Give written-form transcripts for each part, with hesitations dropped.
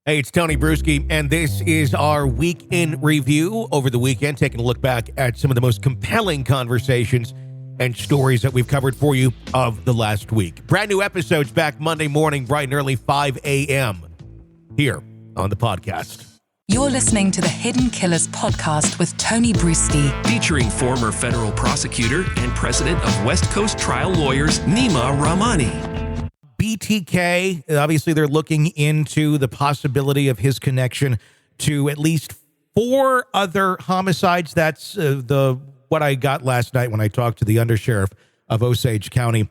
Hey, it's Tony Brueski, and this is our week in review over the weekend, taking a look back at some of the most compelling conversations and stories that we've covered for you of the last week. Brand new episodes back Monday morning, bright and early, 5 a.m. here on the podcast. You're listening to the Hidden Killers podcast with Tony Brueski, featuring former federal prosecutor and president of West Coast Trial Lawyers, Nima Rahmani. BTK, obviously they're looking into the possibility of his connection to at least 4 other homicides. That's what I got last night when I talked to the undersheriff of Osage County,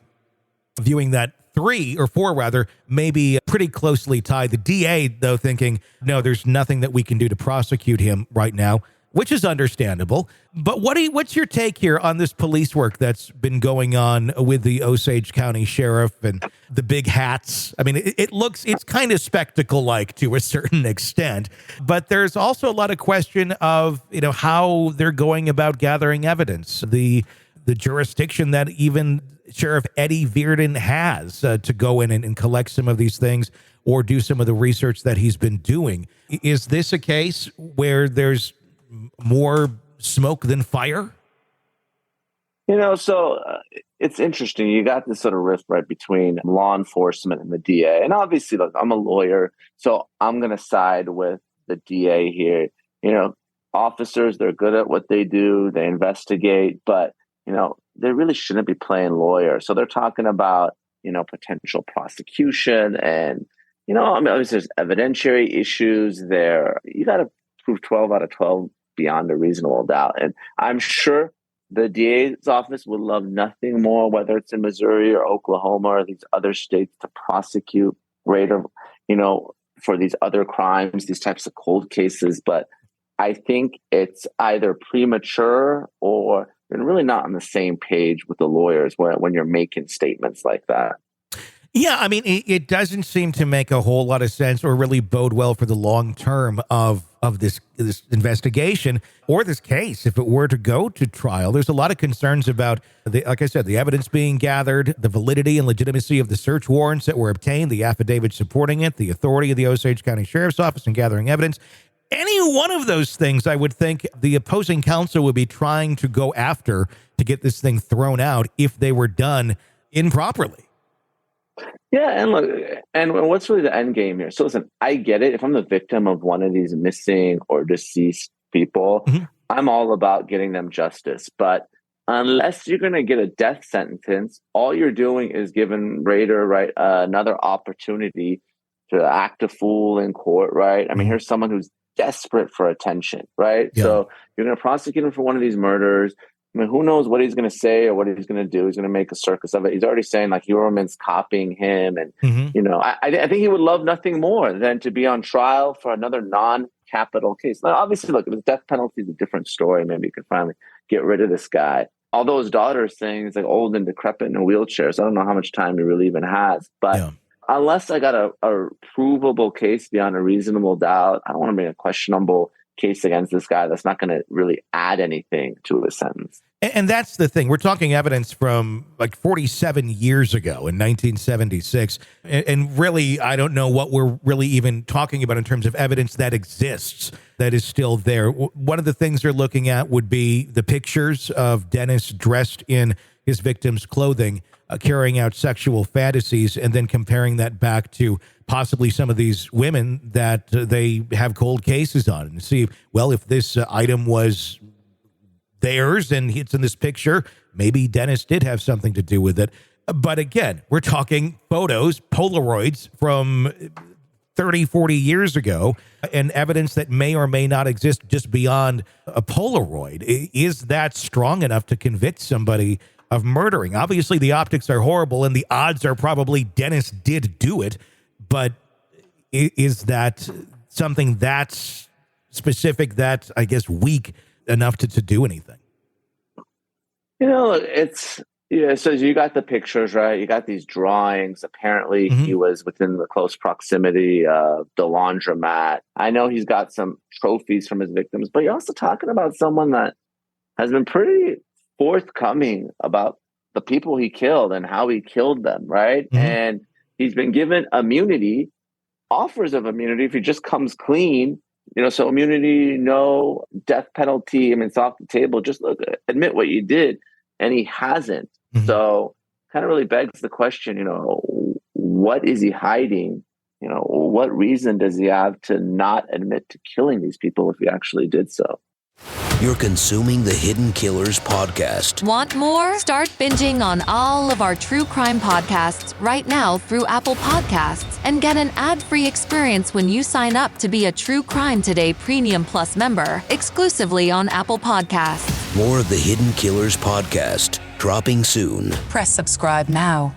viewing that 3 or 4 rather, maybe pretty closely tied. The DA, though, thinking, no, there's nothing that we can do to prosecute him right now, which is understandable. But what's your take here on this police work that's been going on with the Osage County sheriff and the big hats? I mean, it's kind of spectacle-like to a certain extent, but there's also a lot of question of, how they're going about gathering evidence, the jurisdiction that even Sheriff Eddie Virden has to go in and collect some of these things or do some of the research that he's been doing. Is this a case where there's more smoke than fire? It's interesting. You got this sort of rift right between law enforcement and the DA. And obviously, look, I'm a lawyer, so I'm going to side with the DA here. Officers, they're good at what they do. They investigate, but, they really shouldn't be playing lawyer. So they're talking about, potential prosecution and, obviously there's evidentiary issues there. You got to prove 12 out of 12 beyond a reasonable doubt. And I'm sure the DA's office would love nothing more, whether it's in Missouri or Oklahoma or these other states, to prosecute greater, for these other crimes, these types of cold cases. But I think it's either premature or you're really not on the same page with the lawyers when you're making statements like that. Yeah, I mean, it doesn't seem to make a whole lot of sense or really bode well for the long term of this investigation or this case. If it were to go to trial, there's a lot of concerns about, like I said, the evidence being gathered, the validity and legitimacy of the search warrants that were obtained, the affidavit supporting it, the authority of the Osage County Sheriff's Office in gathering evidence. Any one of those things, I would think the opposing counsel would be trying to go after to get this thing thrown out if they were done improperly. Yeah, and look, and what's really the end game here? So listen, I get it. If I'm the victim of one of these missing or deceased people, I'm all about getting them justice. But unless you're going to get a death sentence, all you're doing is giving Rader another opportunity to act a fool in court, right? I mean, here's someone who's desperate for attention, right? Yeah. So you're going to prosecute him for one of these murders. I mean, who knows what he's going to say or what he's going to do? He's going to make a circus of it. He's already saying like Heuermann's copying him. And, I think he would love nothing more than to be on trial for another non-capital case. Now, obviously, look, if the death penalty is a different story, maybe you could finally get rid of this guy. Although his daughter is saying he's like old and decrepit in a wheelchair. So I don't know how much time he really even has. But unless I got a provable case beyond a reasonable doubt, I don't want to bring a questionable case against this guy that's not going to really add anything to his sentence. And that's the thing. We're talking evidence from like 47 years ago in 1976. And really, I don't know what we're really even talking about in terms of evidence that exists that is still there. One of the things they're looking at would be the pictures of Dennis dressed in his victim's clothing, carrying out sexual fantasies, and then comparing that back to possibly some of these women that they have cold cases on, and see, well, if this item was theirs and it's in this picture, maybe Dennis did have something to do with it. But again, we're talking photos, Polaroids from 30, 40 years ago, and evidence that may or may not exist just beyond a Polaroid. Is that strong enough to convict somebody of murdering? Obviously, the optics are horrible, and the odds are probably Dennis did do it. But is that something that's specific, that I guess weak enough to do anything? So you got the pictures, right? You got these drawings. Apparently, he was within the close proximity of the laundromat. I know he's got some trophies from his victims, but you're also talking about someone that has been pretty forthcoming about the people he killed and how he killed them, right? And he's been given immunity offers of immunity if he just comes clean. So immunity, no death penalty. I mean, it's off the table. Just admit what you did, and he hasn't. Mm-hmm. So, kind of really begs the question. What is he hiding? What reason does he have to not admit to killing these people if he actually did so? You're consuming the Hidden Killers podcast. Want more? Start binging on all of our true crime podcasts right now through Apple Podcasts and get an ad-free experience when you sign up to be a True Crime Today Premium Plus member exclusively on Apple Podcasts. More of the Hidden Killers podcast dropping soon. Press subscribe now.